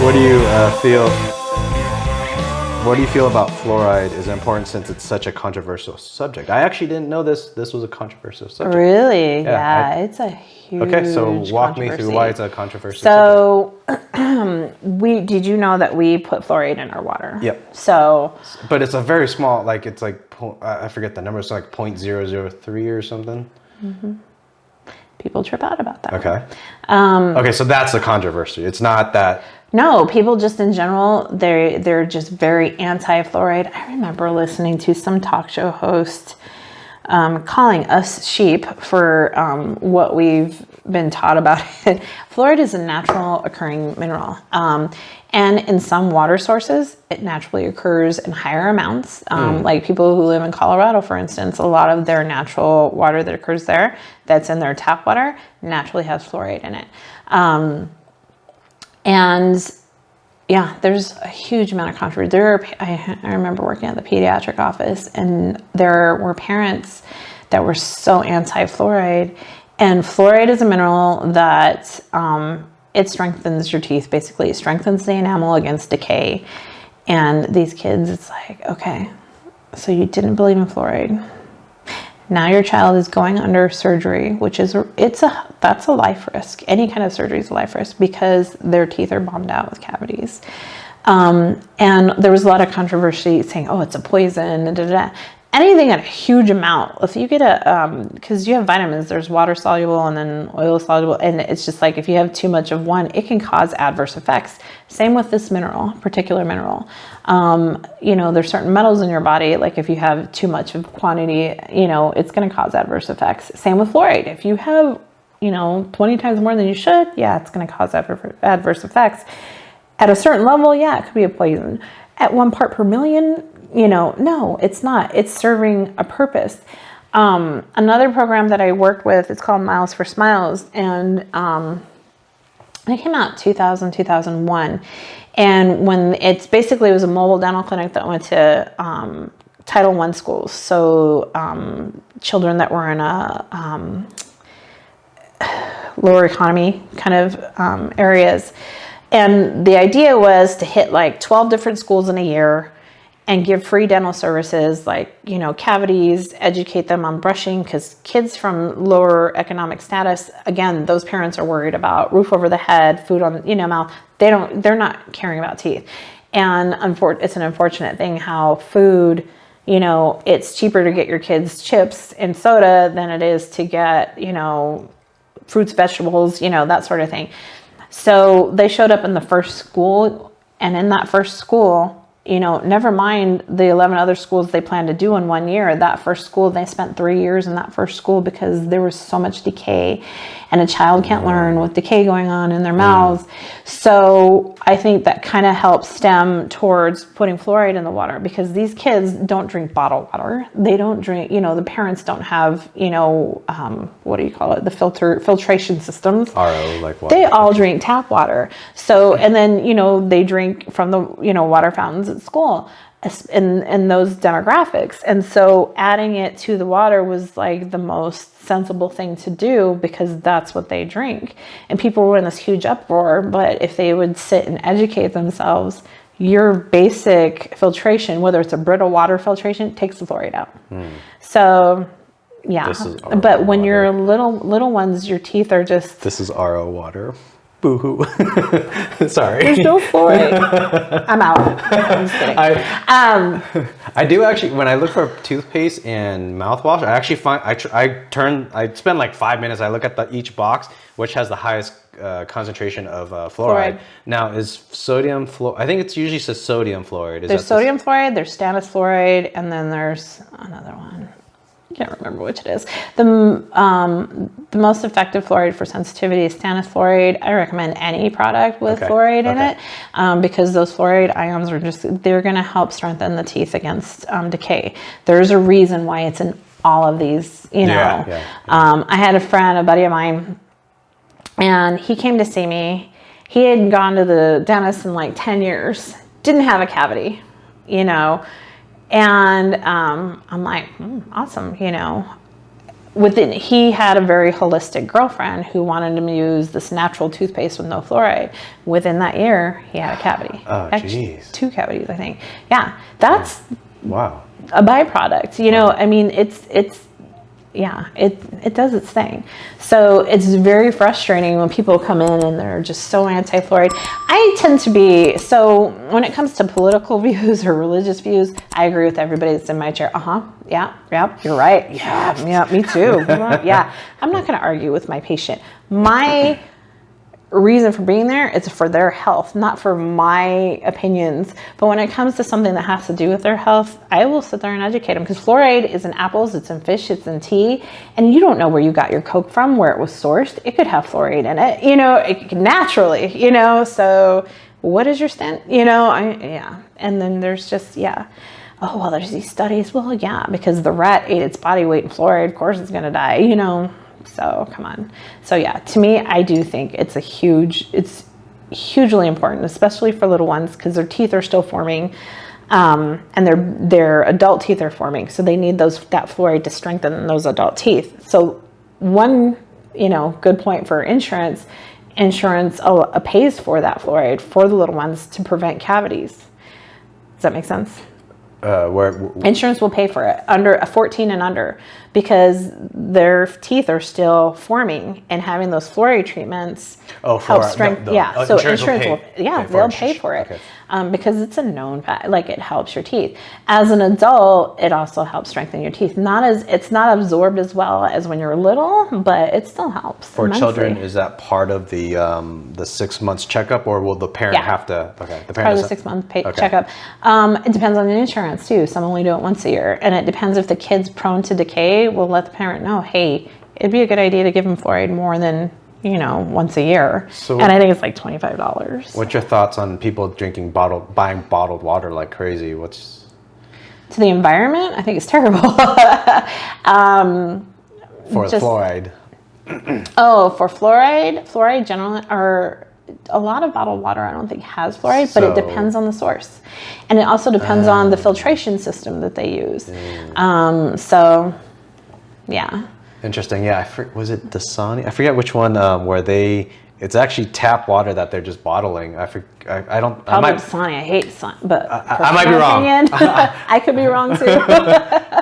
what do you feel? What do you feel about fluoride is important since it's such a controversial subject? I actually didn't know this was a controversial subject. Really? Yeah, it's a huge Okay, so walk me through why it's a controversial subject. So, did you know that we put fluoride in our water? Yep. So, but it's a very small, like it's like, I forget the number, it's like 0.003 or something. Mm-hmm. People trip out about that. Okay. Okay, so that's the controversy. It's not that. No, people just in general, they're just very anti-fluoride. I remember listening to some talk show host calling us sheep for what we've been taught about it. Fluoride is a natural occurring mineral. And in some water sources, it naturally occurs in higher amounts. Like people who live in Colorado, for instance, a lot of their natural water that occurs there, that's in their tap water, naturally has fluoride in it. And yeah, there's a huge amount of controversy. I remember working at the pediatric office, and there were parents that were so anti-fluoride. And fluoride is a mineral that it strengthens your teeth. Basically, it strengthens the enamel against decay. And these kids, it's like, okay, so you didn't believe in fluoride. Now your child is going under surgery, which that's a life risk. Any kind of surgery is a life risk because their teeth are bombed out with cavities. And there was a lot of controversy saying, oh, it's a poison, da, da, da. Anything at a huge amount. If you get because you have vitamins, there's water soluble and then oil soluble. And it's just like, if you have too much of one, it can cause adverse effects. Same with this particular mineral. There's certain metals in your body. Like if you have too much of quantity, it's going to cause adverse effects. Same with fluoride. If you have, 20 times more than you should, yeah, it's going to cause adverse effects. At a certain level, yeah, it could be a poison. At 1 part per million, no, it's not. It's serving a purpose. Another program that I worked with, it's called Miles for Smiles. And it came out 2000, 2001. And when it was a mobile dental clinic that went to Title I schools. So children that were in a lower economy kind of areas. And the idea was to hit like 12 different schools in a year and give free dental services like, cavities, educate them on brushing, because kids from lower economic status, again, those parents are worried about roof over the head, food on, mouth. They're not caring about teeth. And it's an unfortunate thing how food, it's cheaper to get your kids chips and soda than it is to get, fruits, vegetables, that sort of thing. So they showed up in the first school, and in that first school, never mind the 11 other schools they planned to do in 1 year. That first school, they spent 3 years in that first school because there was so much decay, and a child can't learn with decay going on in their mouths. So I think that kind of helps stem towards putting fluoride in the water, because these kids don't drink bottled water. They don't drink, the parents don't have, what do you call it? The filtration systems. RO, like water. They all drink tap water. So, and then, they drink from the, water fountains at school in those demographics. And so adding it to the water was like the most sensible thing to do, because that's what they drink. And people were in this huge uproar, but if they would sit and educate themselves, your basic filtration, whether it's a brittle water filtration, takes the fluoride out. So yeah, but when you're little ones, your teeth are just... This is RO water. Boo-hoo. Sorry. There's no fluoride. I'm out. I'm just kidding. I do actually, when I look for toothpaste and mouthwash, I actually find, I spend like 5 minutes, I look at each box, which has the highest concentration of fluoride. Now, is sodium fluoride, I think it's usually says sodium fluoride. There's sodium fluoride, there's stannous fluoride, and then there's another one. I can't remember which it is. The most effective fluoride for sensitivity is stannous fluoride. I recommend any product with fluoride in it, because those fluoride ions are they're going to help strengthen the teeth against decay. There's a reason why it's in all of these, I had a buddy of mine, and he came to see me. He had gone to the dentist in like 10 years, didn't have a cavity, And I'm like, awesome, he had a very holistic girlfriend who wanted him to use this natural toothpaste with no fluoride. Within that year, he had a cavity. Oh, jeez. 2 cavities, I think. Yeah, that's wow. a byproduct. I mean, it does its thing. So it's very frustrating when people come in and they're just so anti-fluoride. I tend to be, so when it comes to political views or religious views, I agree with everybody that's in my chair. Yeah, you're right. Yeah, me too. Yeah, I'm not going to argue with my patient. My reason for being there is for their health, not for my opinions. But when it comes to something that has to do with their health, I will sit there and educate them, because fluoride is in apples, it's in fish, it's in tea, and you don't know where you got your Coke from, where it was sourced. It could have fluoride in it, it naturally, so what is your stand? And then there's just, oh, well, there's these studies. Well, yeah, because the rat ate its body weight in fluoride, of course it's going to die, So come on. So yeah, to me, I do think it's hugely important, especially for little ones, because their teeth are still forming, and their adult teeth are forming. So they need that fluoride to strengthen those adult teeth. So one, good point for insurance pays for that fluoride for the little ones to prevent cavities. Does that make sense? Insurance will pay for it under 14 and under, because their teeth are still forming, and having those fluoride treatments helps strengthen. So insurance will they'll pay for it. Okay. Because it's a known fact, like it helps your teeth. As an adult, it also helps strengthen your teeth. It's not absorbed as well as when you're little, but it still helps. For immensely. Children, is that part of the 6 months checkup, or will the parent have to? Okay, the parent part of the 6 month checkup. It depends on the insurance too. Some only do it once a year, and it depends if the kid's prone to decay. We'll let the parent know, hey, it'd be a good idea to give them fluoride more than once a year. So, and I think it's like $25. What's your thoughts on people buying bottled water like crazy? To the environment? I think it's terrible. For fluoride. For fluoride generally, or a lot of bottled water I don't think has fluoride, but it depends on the source. And it also depends on the filtration system that they use. Yeah. Interesting. Yeah, was it Dasani? I forget which one. Where it's actually tap water that they're just bottling. I don't. Probably Dasani. I hate Dasani, but I might be wrong. I could be wrong too.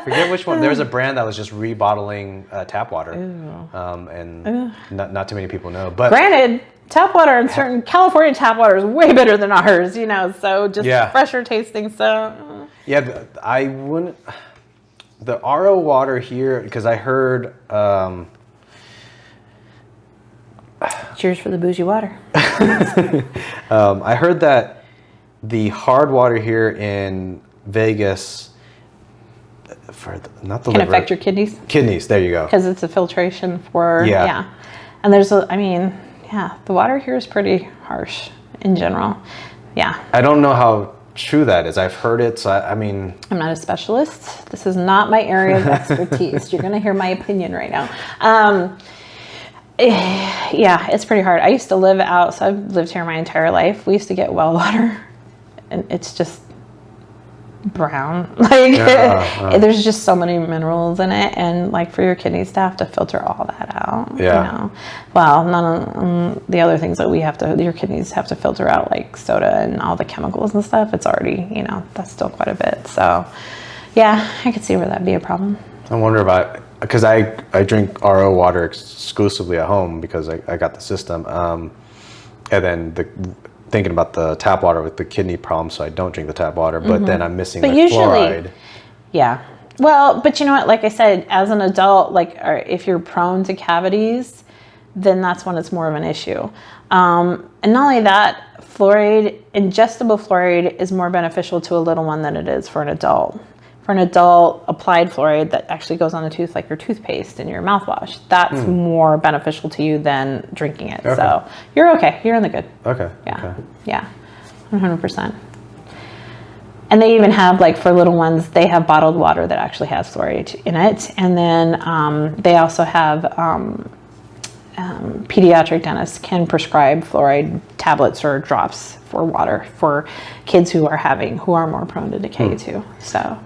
Forget which one. There was a brand that was just rebottling tap water, and not too many people know. But granted, tap water in certain California tap water is way better than ours. So just fresher tasting. So I wouldn't. The RO water here, because I heard. Cheers for the bougie water. I heard that the hard water here in Vegas, can affect your kidneys. Kidneys, there you go. Because it's a filtration for and there's the water here is pretty harsh in general. Yeah. I don't know how true that is. I've heard it, so I'm not a specialist. This is not my area of expertise. You're going to hear my opinion right now. It's pretty hard. I used to live out, so I've lived here my entire life. We used to get well water, and it's just brown. There's just so many minerals in it, and for your kidneys to have to filter all that out. Well, none of the other things that your kidneys have to filter out, like soda and all the chemicals and stuff. It's already, that's still quite a bit. So I could see where that'd be a problem. I wonder about, because I drink RO water exclusively at home because I got the system, and then thinking about the tap water with the kidney problem, so I don't drink the tap water, but then I'm missing fluoride. Yeah. Well, but you know what, like I said, as an adult, if you're prone to cavities, then that's when it's more of an issue. And not only that, ingestible fluoride is more beneficial to a little one than it is for an adult. For an adult, applied fluoride that actually goes on the tooth, like your toothpaste and your mouthwash, that's more beneficial to you than drinking it. Okay. So you're okay. You're in the good. Okay. Yeah. Okay. Yeah. 100%. And they even have, for little ones, they have bottled water that actually has fluoride in it. And then they also have pediatric dentists can prescribe fluoride tablets or drops for water for kids who are more prone to decay too. So